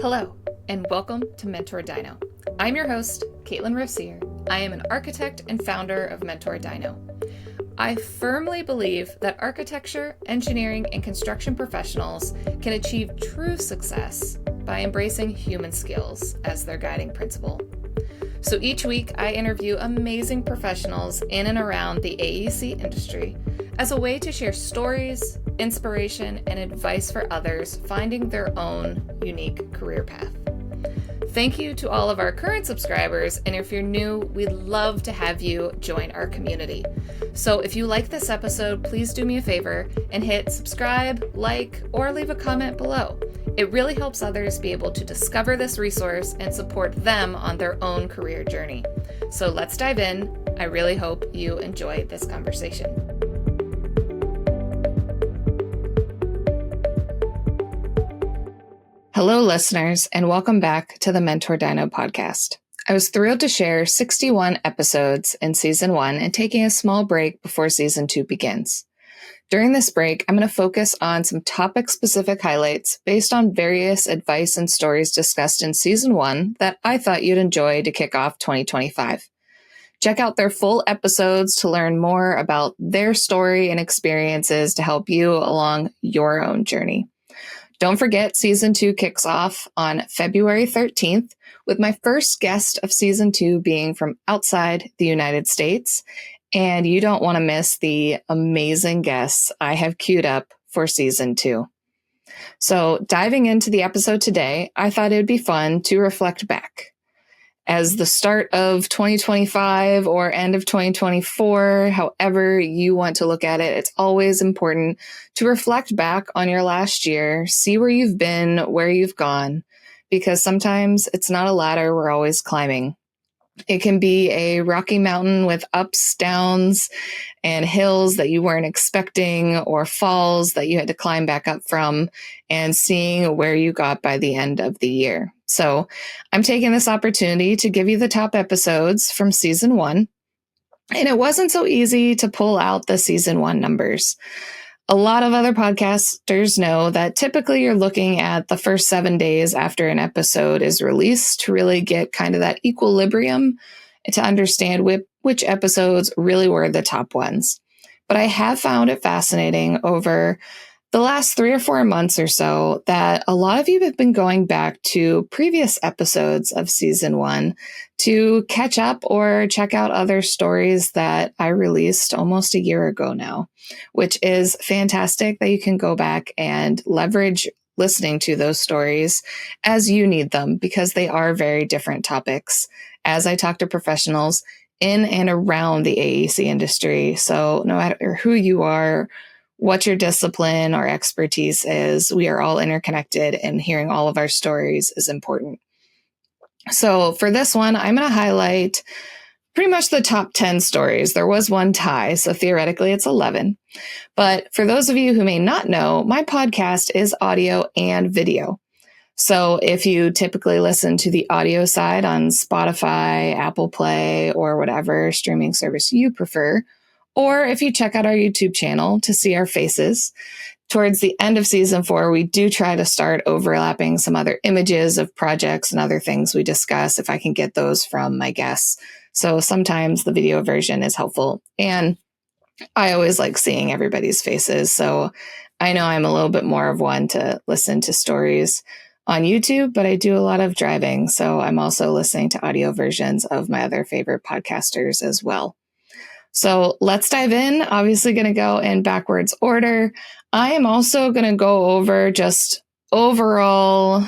Hello, and welcome to MentorDINO. I'm your host, Katelyn Rossier. I am an architect and founder of MentorDINO. I firmly believe that architecture, engineering, and construction professionals can achieve true success by embracing human skills as their guiding principle. So each week, I interview amazing professionals in and around the AEC industry as a way to share stories, inspiration, and advice for others finding their own unique career path. Thank you to all of our current subscribers, and if you're new, we'd love to have you join our community. So if you like this episode, please do me a favor and hit subscribe, like, or leave a comment below. It really helps others be able to discover this resource and support them on their own career journey. So let's dive in. I really hope you enjoy this conversation. Hello, listeners, and welcome back to the MentorDINO podcast. I was thrilled to share 61 episodes in Season 1 and taking a small break before Season 2 begins. During this break, I'm going to focus on some topic-specific highlights based on various advice and stories discussed in Season 1 that I thought you'd enjoy to kick off 2025. Check out their full episodes to learn more about their story and experiences to help you along your own journey. Don't forget, Season 2 kicks off on February 13th, with my first guest of Season 2 being from outside the United States. And you don't want to miss the amazing guests I have queued up for Season 2. So diving into the episode today, I thought it would be fun to reflect back. As the start of 2025 or end of 2024, however you want to look at it, it's always important to reflect back on your last year, see where you've been, where you've gone, because sometimes it's not a ladder we're always climbing. It can be a rocky mountain with ups, downs, and hills that you weren't expecting, or falls that you had to climb back up from, and seeing where you got by the end of the year. So I'm taking this opportunity to give you the top episodes from Season 1. And it wasn't so easy to pull out the Season 1 numbers. A lot of other podcasters know that typically you're looking at the first 7 days after an episode is released to really get kind of that equilibrium to understand which episodes really were the top ones. But I have found it fascinating over the last 3 or 4 months or so that a lot of you have been going back to previous episodes of Season 1 to catch up or check out other stories that I released almost a year ago now, which is fantastic that you can go back and leverage listening to those stories as you need them, because they are very different topics as I talk to professionals in and around the AEC industry. So no matter who you are, what your discipline or expertise is, we are all interconnected, and hearing all of our stories is important. So for this one, I'm going to highlight pretty much the top 10 stories. There was one tie, so theoretically it's 11. But for those of you who may not know, my podcast is audio and video. So if you typically listen to the audio side on Spotify, Apple Play, or whatever streaming service you prefer, or if you check out our YouTube channel to see our faces, towards the end of Season 4, we do try to start overlapping some other images of projects and other things we discuss if I can get those from my guests. So sometimes the video version is helpful. And I always like seeing everybody's faces. So I know I'm a little bit more of one to listen to stories on YouTube, but I do a lot of driving. So I'm also listening to audio versions of my other favorite podcasters as well. So let's dive in. Obviously going to go in backwards order. I am also going to go over just overall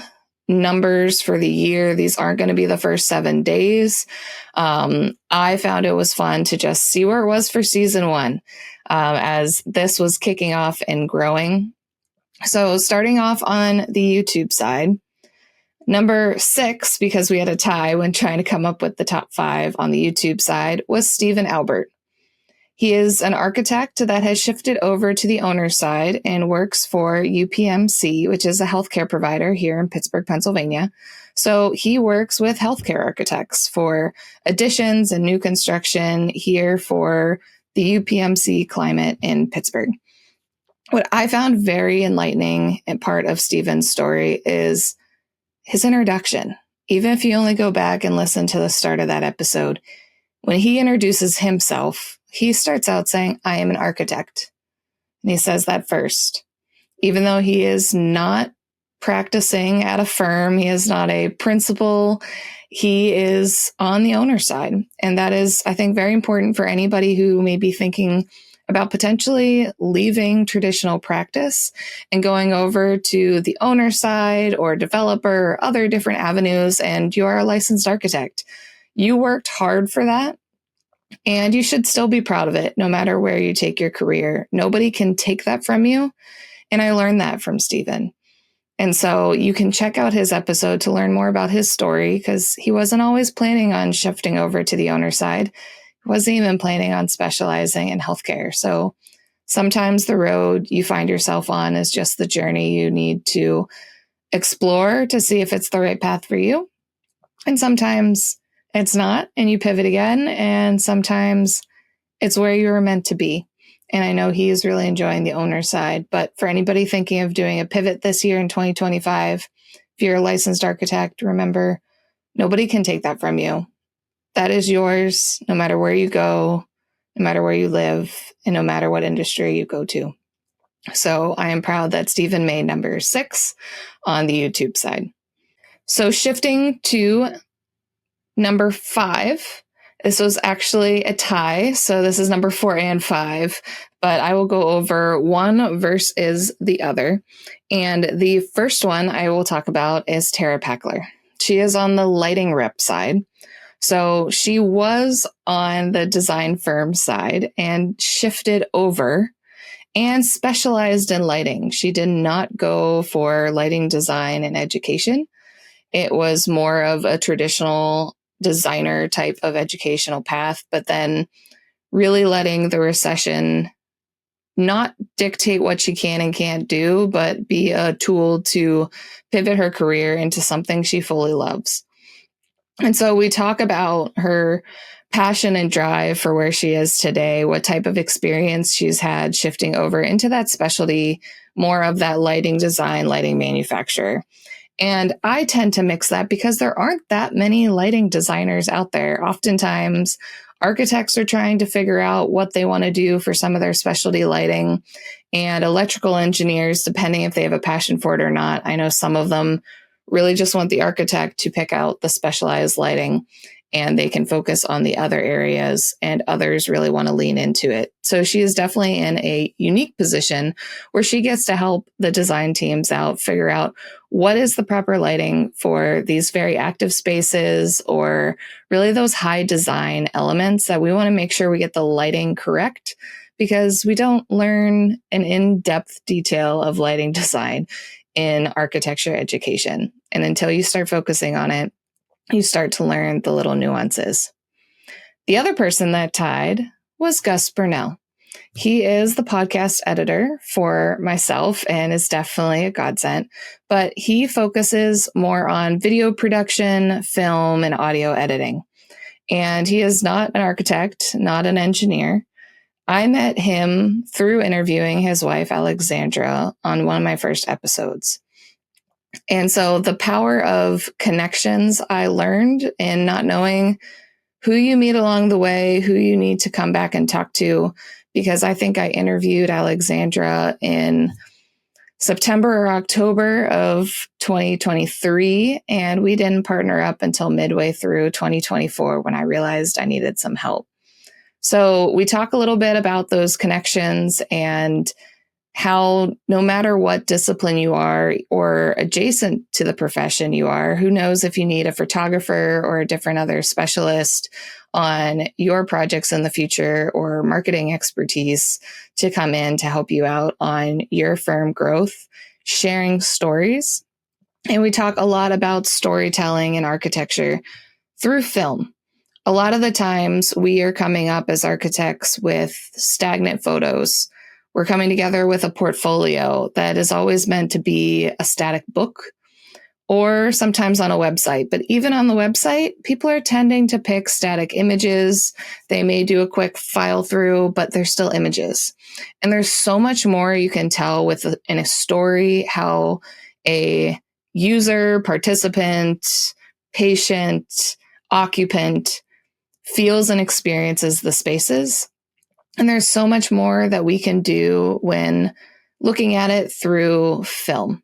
numbers for the year. These aren't going to be the first 7 days. I found it was fun to just see where it was for Season 1 as this was kicking off and growing. So starting off on the YouTube side, number 6, because we had a tie when trying to come up with the top 5 on the YouTube side, was Stephen Albert. He is an architect that has shifted over to the owner side and works for UPMC, which is a healthcare provider here in Pittsburgh, Pennsylvania. So he works with healthcare architects for additions and new construction here for the UPMC climate in Pittsburgh. What I found very enlightening and part of Stephen's story is his introduction. Even if you only go back and listen to the start of that episode, when he introduces himself, he starts out saying, "I am an architect." And he says that first. Even though he is not practicing at a firm, he is not a principal, he is on the owner side. And that is, I think, very important for anybody who may be thinking about potentially leaving traditional practice and going over to the owner side or developer or other different avenues, and you are a licensed architect. You worked hard for that, and you should still be proud of it, no matter where you take your career. Nobody can take that from you. And I learned that from Stephen. And so you can check out his episode to learn more about his story, because he wasn't always planning on shifting over to the owner side. He wasn't even planning on specializing in healthcare. So sometimes the road you find yourself on is just the journey you need to explore to see if it's the right path for you. And sometimes it's not, and you pivot again. And sometimes it's where you were meant to be. And I know he is really enjoying the owner side. But for anybody thinking of doing a pivot this year in 2025, if you're a licensed architect, remember, nobody can take that from you. That is yours, no matter where you go, no matter where you live, and no matter what industry you go to. So I am proud that Stephen made number 6 on the YouTube side. So shifting to number 5. This was actually a tie, so this is number 4 and 5, but I will go over one versus the other. And the first one I will talk about is Tara Pakler. She is on the lighting rep side. So she was on the design firm side and shifted over and specialized in lighting. She did not go for lighting design and education. It was more of a traditional designer type of educational path, but then really letting the recession not dictate what she can and can't do, but be a tool to pivot her career into something she fully loves. And so we talk about her passion and drive for where she is today, what type of experience she's had shifting over into that specialty, more of that lighting design, lighting manufacturer. And I tend to mix that because there aren't that many lighting designers out there. Oftentimes, architects are trying to figure out what they want to do for some of their specialty lighting, and electrical engineers, depending if they have a passion for it or not. I know some of them really just want the architect to pick out the specialized lighting, and they can focus on the other areas, and others really want to lean into it. So she is definitely in a unique position where she gets to help the design teams out, figure out what is the proper lighting for these very active spaces, or really those high design elements that we want to make sure we get the lighting correct, because we don't learn an in-depth detail of lighting design in architecture education. And until you start focusing on it, you start to learn the little nuances. The other person that tied was Gus Bernal. He is the podcast editor for myself and is definitely a godsend, but he focuses more on video production, film, and audio editing. And he is not an architect, not an engineer. I met him through interviewing his wife, Alexandra, on one of my first episodes. And so the power of connections I learned in not knowing who you meet along the way, who you need to come back and talk to, because I think I interviewed Alexandra in September or October of 2023, and we didn't partner up until midway through 2024 when I realized I needed some help. So we talk a little bit about those connections and how no matter what discipline you are or adjacent to the profession you are, who knows if you need a photographer or a different other specialist on your projects in the future or marketing expertise to come in to help you out on your firm growth, sharing stories. And we talk a lot about storytelling and architecture through film. A lot of the times we are coming up as architects with stagnant photos. We're coming together with a portfolio that is always meant to be a static book or sometimes on a website. But even on the website, people are tending to pick static images. They may do a quick file through, but they're still images. And there's so much more you can tell in a story, how a user, participant, patient, occupant feels and experiences the spaces. And there's so much more that we can do when looking at it through film.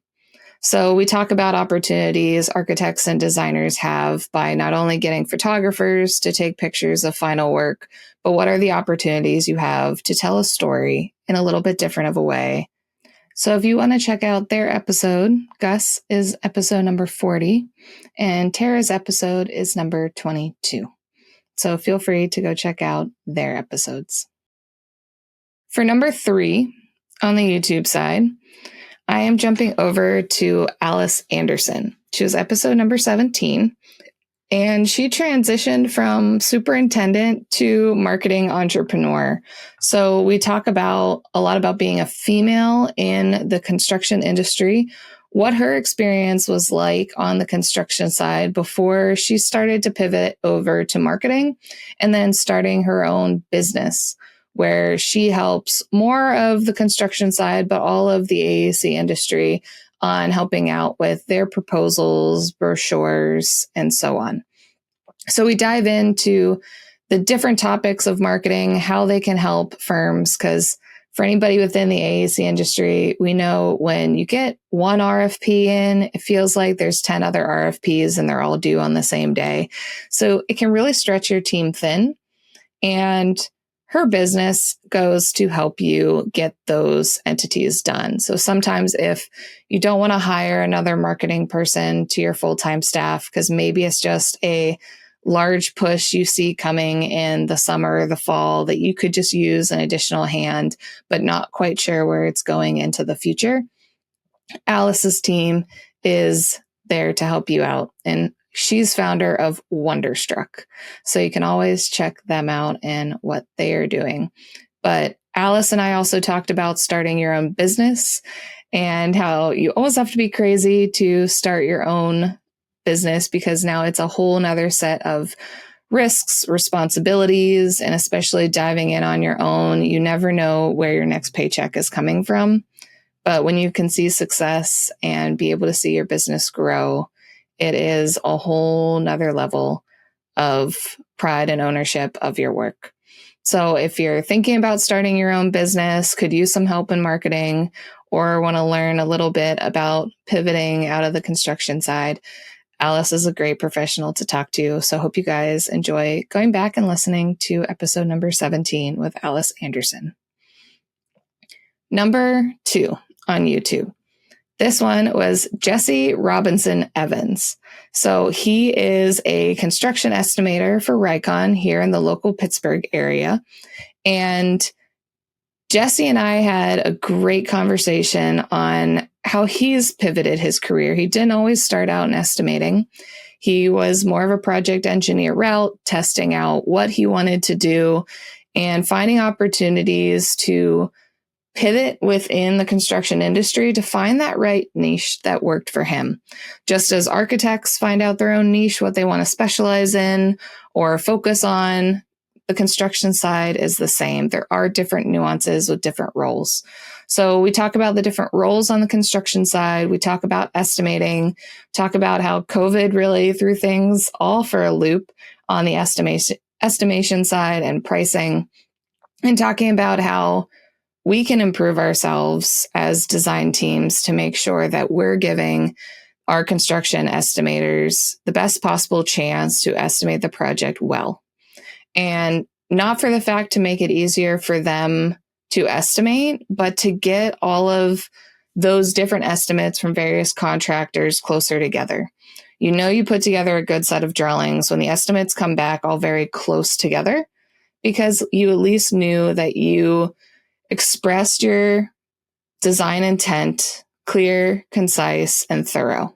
So we talk about opportunities architects and designers have by not only getting photographers to take pictures of final work, but what are the opportunities you have to tell a story in a little bit different of a way. So if you want to check out their episode, Gus is episode number 40, and Tara's episode is number 22. So feel free to go check out their episodes. For number 3 on the YouTube side, I am jumping over to Alyce Anderson. She was episode number 17, and she transitioned from superintendent to marketing entrepreneur. So we talk about a lot about being a female in the construction industry, what her experience was like on the construction side before she started to pivot over to marketing, and then starting her own business, where she helps more of the construction side, but all of the AEC industry on helping out with their proposals, brochures, and so on. So we dive into the different topics of marketing, how they can help firms, because for anybody within the AEC industry, we know when you get one RFP in, it feels like there's 10 other RFPs and they're all due on the same day. So it can really stretch your team thin. And her business goes to help you get those entities done. So sometimes if you don't want to hire another marketing person to your full-time staff, because maybe it's just a large push you see coming in the summer or the fall that you could just use an additional hand, but not quite sure where it's going into the future, Alyce's team is there to help you out. And she's founder of Wonderstruck. So you can always check them out and what they are doing. But Alyce and I also talked about starting your own business and how you always have to be crazy to start your own business, because now it's a whole nother set of risks, responsibilities, and especially diving in on your own. You never know where your next paycheck is coming from. But when you can see success and be able to see your business grow, it is a whole nother level of pride and ownership of your work. So if you're thinking about starting your own business, could use some help in marketing, or want to learn a little bit about pivoting out of the construction side, Alyce is a great professional to talk to. So I hope you guys enjoy going back and listening to episode number 17 with Alyce Anderson. Number 2 on YouTube. This one was Jesse Robinson Evans. So he is a construction estimator for Rycon here in the local Pittsburgh area. And Jesse and I had a great conversation on how he's pivoted his career. He didn't always start out in estimating. He was more of a project engineer route, testing out what he wanted to do and finding opportunities to pivot within the construction industry to find that right niche that worked for him. Just as architects find out their own niche, what they want to specialize in or focus on, the construction side is the same. There are different nuances with different roles. So we talk about the different roles on the construction side. We talk about estimating, talk about how COVID really threw things all for a loop on the estimation side and pricing, and talking about how we can improve ourselves as design teams to make sure that we're giving our construction estimators the best possible chance to estimate the project well. And not for the fact to make it easier for them to estimate, but to get all of those different estimates from various contractors closer together. You know, you put together a good set of drawings when the estimates come back all very close together, because you at least knew that you expressed your design intent clear, concise, and thorough.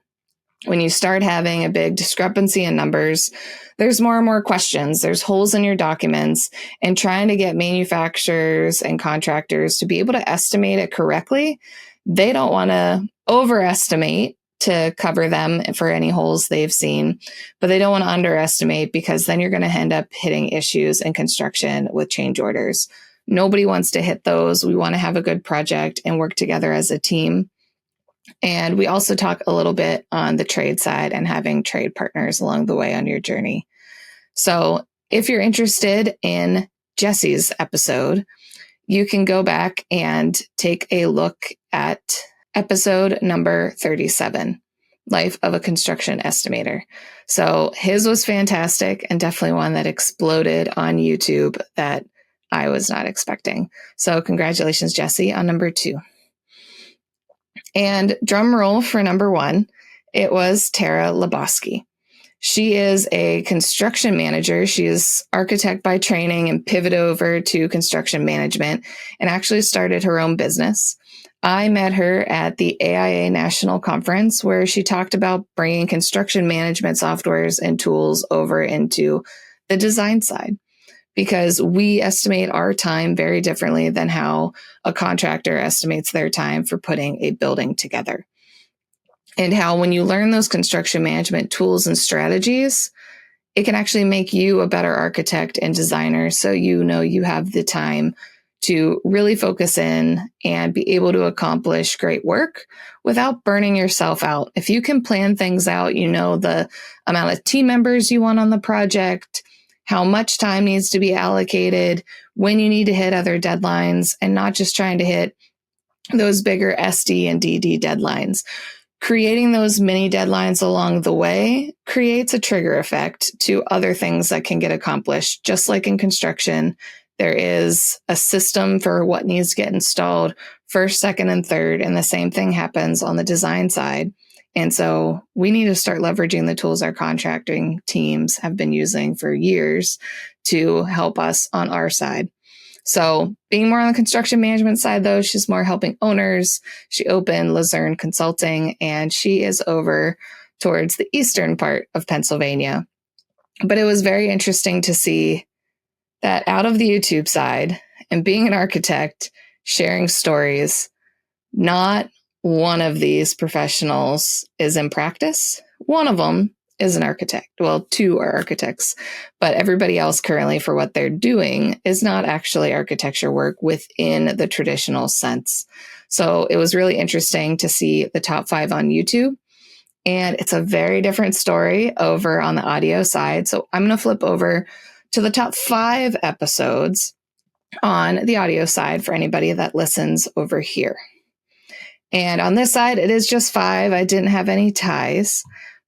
When you start having a big discrepancy in numbers, there's more and more questions. There's holes in your documents, and trying to get manufacturers and contractors to be able to estimate it correctly. They don't want to overestimate to cover them for any holes they've seen, but they don't want to underestimate, because then you're going to end up hitting issues in construction with change orders. Nobody wants to hit those. We want to have a good project and work together as a team. And we also talk a little bit on the trade side and having trade partners along the way on your journey. So if you're interested in Jesse's episode, you can go back and take a look at episode number 37, Life of a Construction Estimator. So his was fantastic and definitely one that exploded on YouTube that I was not expecting. So congratulations, Jesse, on number 2. And drum roll for number 1, it was Tara Labosky. She is a construction manager. She is architect by training and pivoted over to construction management and actually started her own business. I met her at the AIA National Conference where she talked about bringing construction management softwares and tools over into the design side, because we estimate our time very differently than how a contractor estimates their time for putting a building together. And how when you learn those construction management tools and strategies, it can actually make you a better architect and designer. So you know you have the time to really focus in and be able to accomplish great work without burning yourself out. If you can plan things out, you know the amount of team members you want on the project, how much time needs to be allocated, when you need to hit other deadlines, and not just trying to hit those bigger SD and DD deadlines. Creating those mini deadlines along the way creates a trigger effect to other things that can get accomplished. Just like in construction, there is a system for what needs to get installed first, second, and third, and the same thing happens on the design side. And so we need to start leveraging the tools our contracting teams have been using for years to help us on our side. So being more on the construction management side, though, she's more helping owners. She opened Luzerne Consulting, and she is over towards the eastern part of Pennsylvania. But it was very interesting to see that out of the YouTube side and being an architect, sharing stories, not one of these professionals is in practice. One of them is an architect. Well, 2 are architects, but everybody else currently for what they're doing is not actually architecture work within the traditional sense. So it was really interesting to see the top 5 on YouTube. And it's a very different story over on the audio side. So I'm going to flip over to the top 5 episodes on the audio side for anybody that listens over here. And on this side, it is just 5. I didn't have any ties,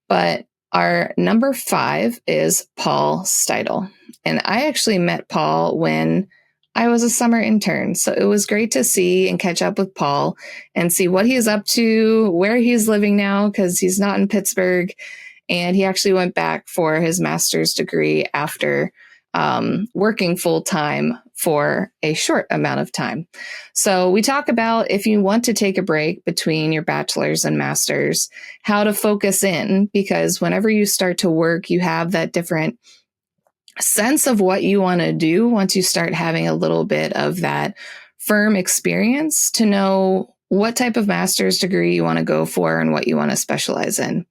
but our number 5 is Paul Steidl. And I actually met Paul when I was a summer intern. So it was great to see and catch up with Paul and see what he's up to, where he's living now, because he's not in Pittsburgh. And he actually went back for his master's degree after working full time for a short amount of time. So we talk about if you want to take a break between your bachelor's and master's, how to focus in, because whenever you start to work, you have that different sense of what you want to do once you start having a little bit of that firm experience to know what type of master's degree you want to go for and what you want to specialize in.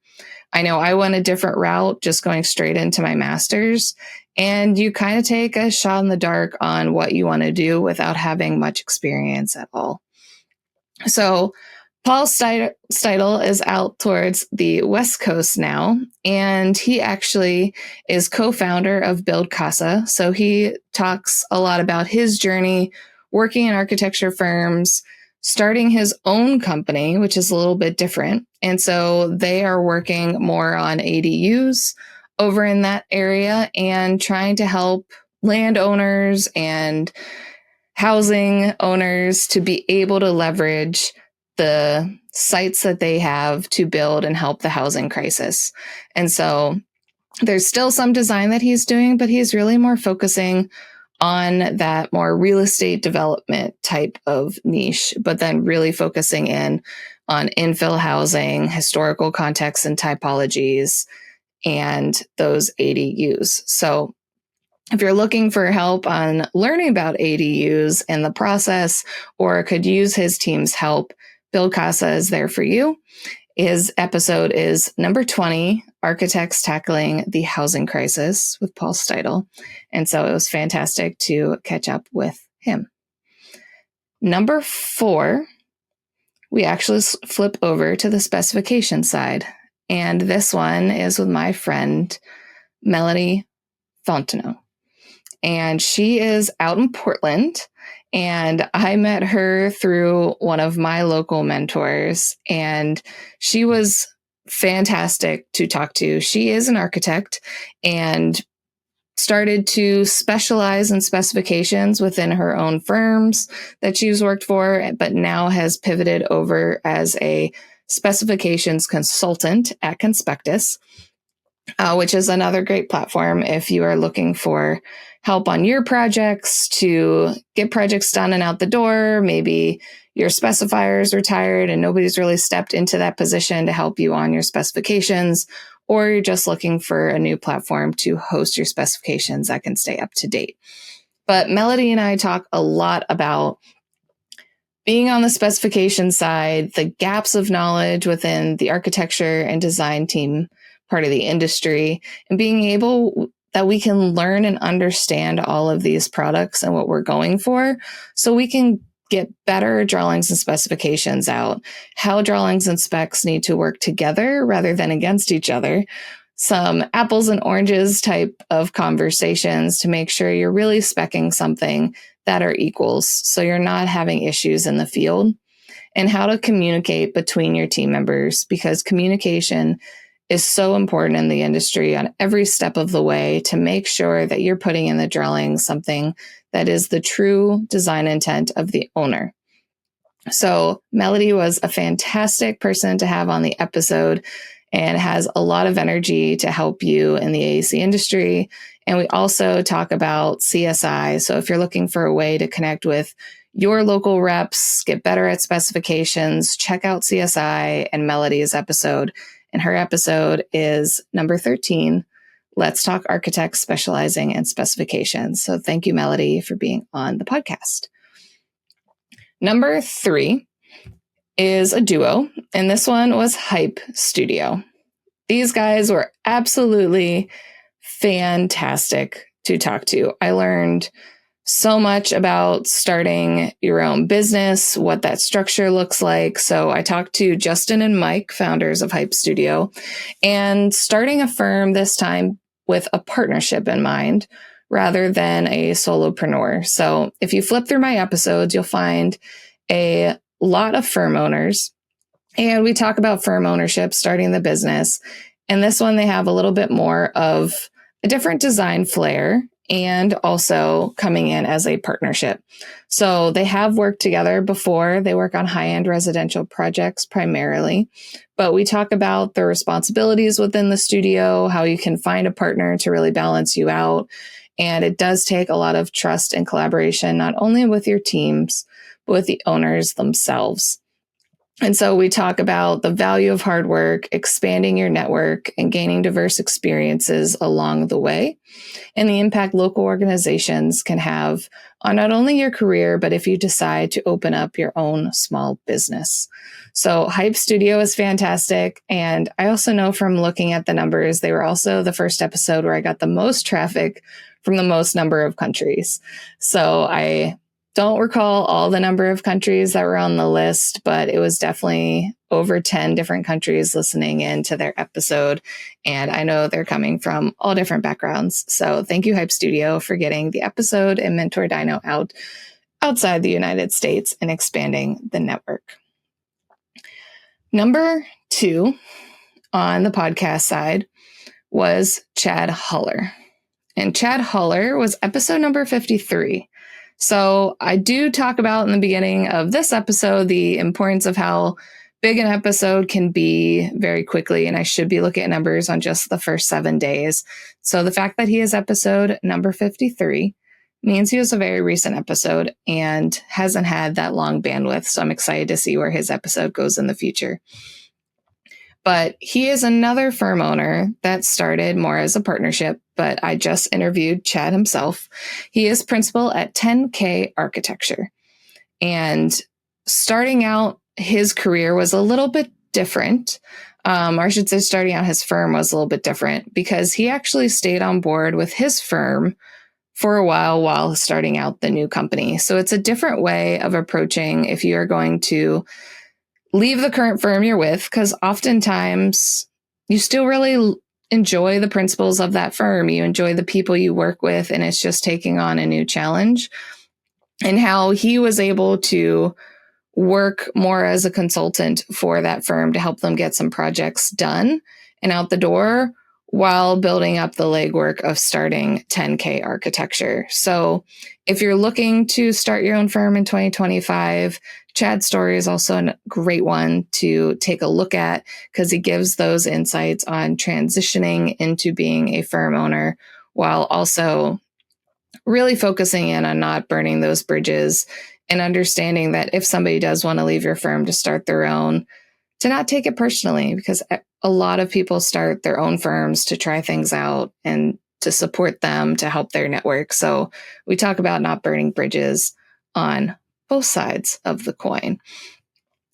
I know I went a different route, just going straight into my master's, and you kind of take a shot in the dark on what you want to do without having much experience at all. So Paul Steidl is out towards the West Coast now, and he actually is co-founder of Build Casa. So he talks a lot about his journey working in architecture firms, starting his own company, which is a little bit different. And so they are working more on ADUs over in that area and trying to help landowners and housing owners to be able to leverage the sites that they have to build and help the housing crisis. And so there's still some design that he's doing, but he's really more focusing on that more real estate development type of niche, but then really focusing in on infill housing, historical contexts and typologies, and those ADUs. So if you're looking for help on learning about ADUs and the process, or could use his team's help, Build Casa is there for you. His episode is number 20, Architects Tackling the Housing Crisis with Paul Steidl. And so it was fantastic to catch up with him. Number 4 we actually flip over to the specification side. And this one is with my friend, Melody Fontenot. And she is out in Portland. And I met her through one of my local mentors. And she was fantastic to talk to. She is an architect and started to specialize in specifications within her own firms that she's worked for, but now has pivoted over as a specifications consultant at Conspectus, which is another great platform if you are looking for help on your projects to get projects done and out the door. Maybe your specifier is retired and nobody's really stepped into that position to help you on your specifications, or you're just looking for a new platform to host your specifications that can stay up to date. But Melody and I talk a lot about being on the specification side, the gaps of knowledge within the architecture and design team part of the industry, and being able that we can learn and understand all of these products and what we're going for so we can get better drawings and specifications out, how drawings and specs need to work together rather than against each other, some apples and oranges type of conversations to make sure you're really speccing something that are equals so you're not having issues in the field, and how to communicate between your team members, because communication is so important in the industry on every step of the way to make sure that you're putting in the drawing something that is the true design intent of the owner. So Melody was a fantastic person to have on the episode and has a lot of energy to help you in the AEC industry. And we also talk about CSI. So if you're looking for a way to connect with your local reps, get better at specifications, check out CSI and Melody's episode. And her episode is number 13, Let's Talk Architects Specializing in Specifications. So thank you, Melody, for being on the podcast. Number 3 is a duo, and this one was Hype Studio. These guys were absolutely fantastic to talk to. I learned so much about starting your own business, what that structure looks like. So I talked to Justin and Mike, founders of Hype Studio, and starting a firm this time with a partnership in mind rather than a solopreneur. So if you flip through my episodes, you'll find a lot of firm owners, and we talk about firm ownership, starting the business. And this one, they have a little bit more of a different design flair and also coming in as a partnership. So they have worked together before. They work on high-end residential projects primarily, but we talk about the responsibilities within the studio, how you can find a partner to really balance you out. And it does take a lot of trust and collaboration, not only with your teams, but with the owners themselves. And so we talk about the value of hard work, expanding your network, and gaining diverse experiences along the way, and the impact local organizations can have on not only your career, but if you decide to open up your own small business. So Hype Studio is fantastic. And I also know from looking at the numbers, they were also the first episode where I got the most traffic from the most number of countries. So I don't recall all the number of countries that were on the list, but it was definitely over 10 different countries listening in to their episode. And I know they're coming from all different backgrounds. So thank you, Hype Studio, for getting the episode and MentorDINO out outside the United States and expanding the network. Number 2 on the podcast side was Chad Huller. And Chad Huller was episode number 53. So I do talk about in the beginning of this episode the importance of how big an episode can be very quickly, and I should be looking at numbers on just the first 7 days. So the fact that he is episode number 53 means he was a very recent episode and hasn't had that long bandwidth. So I'm excited to see where his episode goes in the future. But he is another firm owner that started more as a partnership, but I just interviewed Chad himself. He is principal at 10K Architecture. And starting out, his career was a little bit different. Or I should say starting out his firm was a little bit different because he actually stayed on board with his firm for a while starting out the new company. So it's a different way of approaching if you are going to leave the current firm you're with, because oftentimes you still really enjoy the principles of that firm. You enjoy the people you work with, and it's just taking on a new challenge. And how he was able to work more as a consultant for that firm to help them get some projects done and out the door while building up the legwork of starting 10K architecture. So if you're looking to start your own firm in 2025, Chad's story is also a great one to take a look at, because he gives those insights on transitioning into being a firm owner while also really focusing in on not burning those bridges and understanding that if somebody does want to leave your firm to start their own, to not take it personally, because a lot of people start their own firms to try things out and to support them, to help their network. So we talk about not burning bridges on both sides of the coin.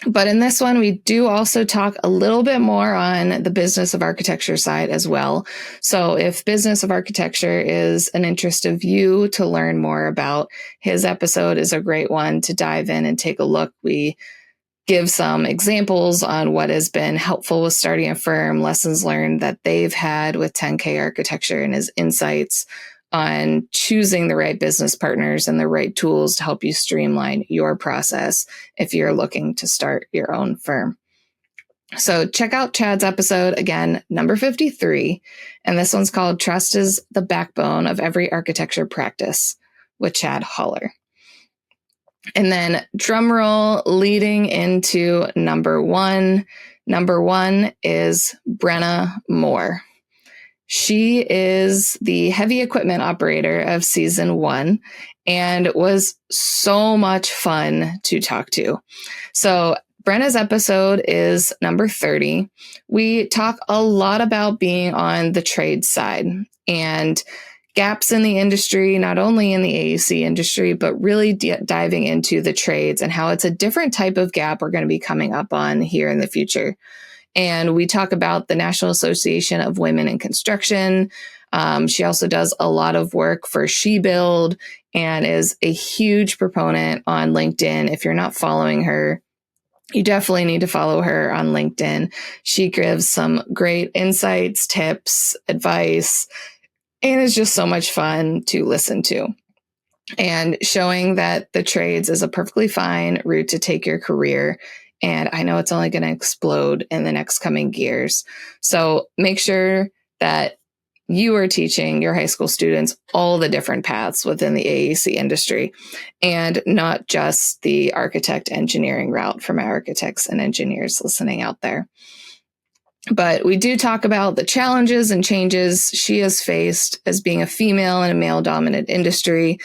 But in this one, we do also talk a little bit more on the business of architecture side as well. So if business of architecture is an interest of you to learn more about, his episode is a great one to dive in and take a look. We give some examples on what has been helpful with starting a firm, lessons learned that they've had with 10K architecture, and his insights on choosing the right business partners and the right tools to help you streamline your process if you're looking to start your own firm. So check out Chad's episode, again, number 53. And this one's called Trust is the Backbone of Every Architecture Practice with Chad Holler. And then drum roll leading into number one. Number one is Brenna Moore. She is the heavy equipment operator of season 1 and was so much fun to talk to. So Brenna's episode is number 30. We talk a lot about being on the trade side and gaps in the industry, not only in the AEC industry, but really diving into the trades and how it's a different type of gap we're going to be coming up on here in the future. And we talk about the National Association of Women in Construction. She also does a lot of work for SheBuild and is a huge proponent on LinkedIn. If you're not following her, you definitely need to follow her on LinkedIn. She gives some great insights, tips, advice, and it's just so much fun to listen to. And showing that the trades is a perfectly fine route to take your career. And I know it's only going to explode in the next coming years. So make sure that you are teaching your high school students all the different paths within the AEC industry and not just the architect engineering route from architects and engineers listening out there. But we do talk about the challenges and changes she has faced as being a female in a male-dominant industry.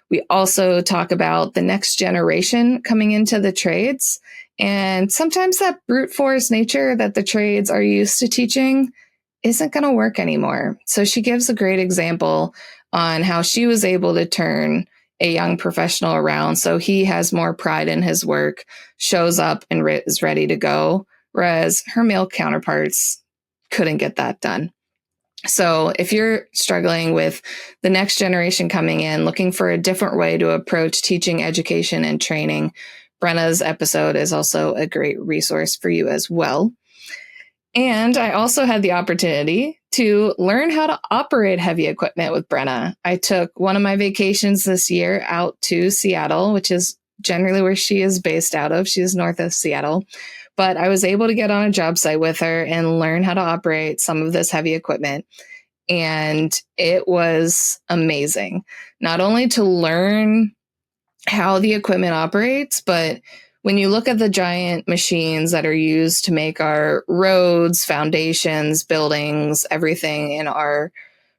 We also talk about the next generation coming into the trades, and sometimes that brute force nature that the trades are used to teaching isn't going to work anymore. So she gives a great example on how she was able to turn a young professional around so he has more pride in his work, shows up and is ready to go, whereas her male counterparts couldn't get that done. So if you're struggling with the next generation coming in, looking for a different way to approach teaching, education, and training, Brenna's episode is also a great resource for you as well. And I also had the opportunity to learn how to operate heavy equipment with Brenna. I took one of my vacations this year out to Seattle, which is generally where she is based out of. She is north of Seattle. But I was able to get on a job site with her and learn how to operate some of this heavy equipment. And it was amazing, not only to learn how the equipment operates, but when you look at the giant machines that are used to make our roads, foundations, buildings, everything in our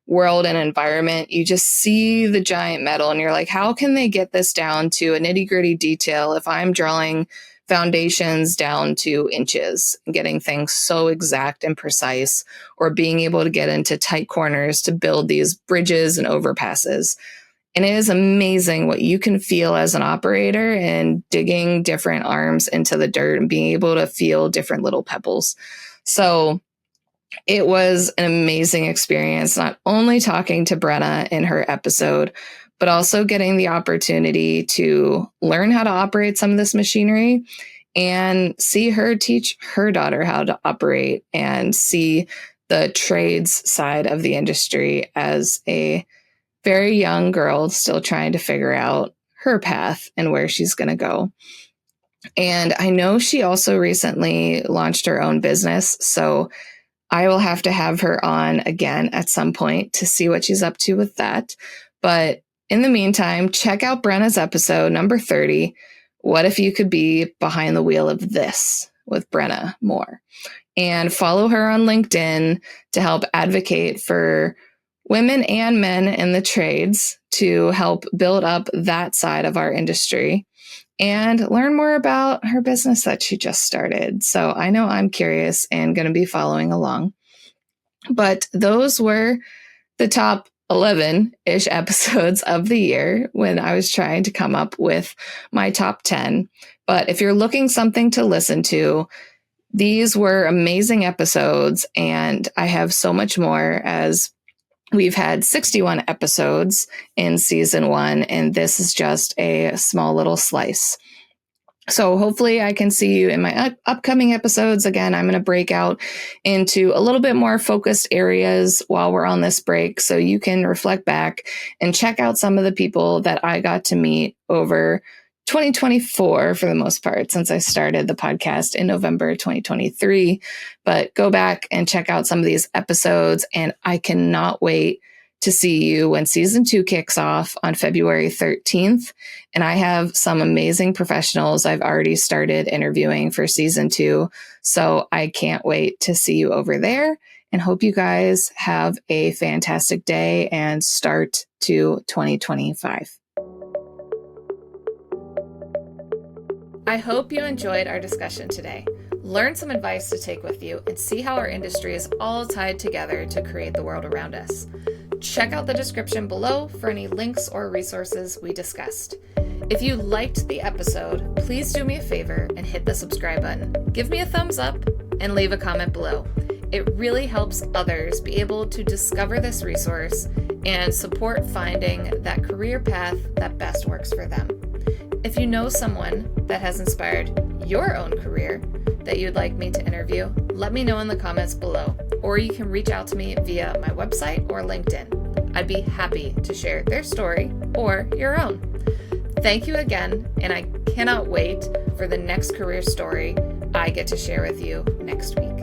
world and environment, you just see the giant metal and you're like, how can they get this down to a nitty-gritty detail if I'm drawing foundations down to inches, getting things so exact and precise, or being able to get into tight corners to build these bridges and overpasses. And it is amazing what you can feel as an operator and digging different arms into the dirt and being able to feel different little pebbles. So it was an amazing experience, not only talking to Brenna in her episode, but also getting the opportunity to learn how to operate some of this machinery and see her teach her daughter how to operate and see the trades side of the industry as a very young girl still trying to figure out her path and where she's going to go. And I know she also recently launched her own business, so I will have to have her on again at some point to see what she's up to with that. But in the meantime, check out Brenna's episode number 30, What If You Could Be Behind the Wheel of This, with Brenna Moore. And follow her on LinkedIn to help advocate for women and men in the trades to help build up that side of our industry and learn more about her business that she just started. So I know I'm curious and going to be following along. But those were the top 11-ish episodes of the year when I was trying to come up with my top 10. But if you're looking something to listen to, these were amazing episodes, and I have so much more as we've had 61 episodes in season 1, and this is just a small little slice. So hopefully I can see you in my upcoming episodes. Again, I'm going to break out into a little bit more focused areas while we're on this break, so you can reflect back and check out some of the people that I got to meet over 2024 for the most part, since I started the podcast in November 2023. But go back and check out some of these episodes, and I cannot wait to see you when season 2 kicks off on February 13th. And I have some amazing professionals I've already started interviewing for season 2. So I can't wait to see you over there, and hope you guys have a fantastic day and start to 2025. I hope you enjoyed our discussion today. Learn some advice to take with you and see how our industry is all tied together to create the world around us. Check out the description below for any links or resources we discussed. If you liked the episode, please do me a favor and hit the subscribe button. Give me a thumbs up and leave a comment below. It really helps others be able to discover this resource and support finding that career path that best works for them. If you know someone that has inspired your own career that you'd like me to interview, let me know in the comments below, or you can reach out to me via my website or LinkedIn. I'd be happy to share their story or your own. Thank you again, and I cannot wait for the next career story I get to share with you next week.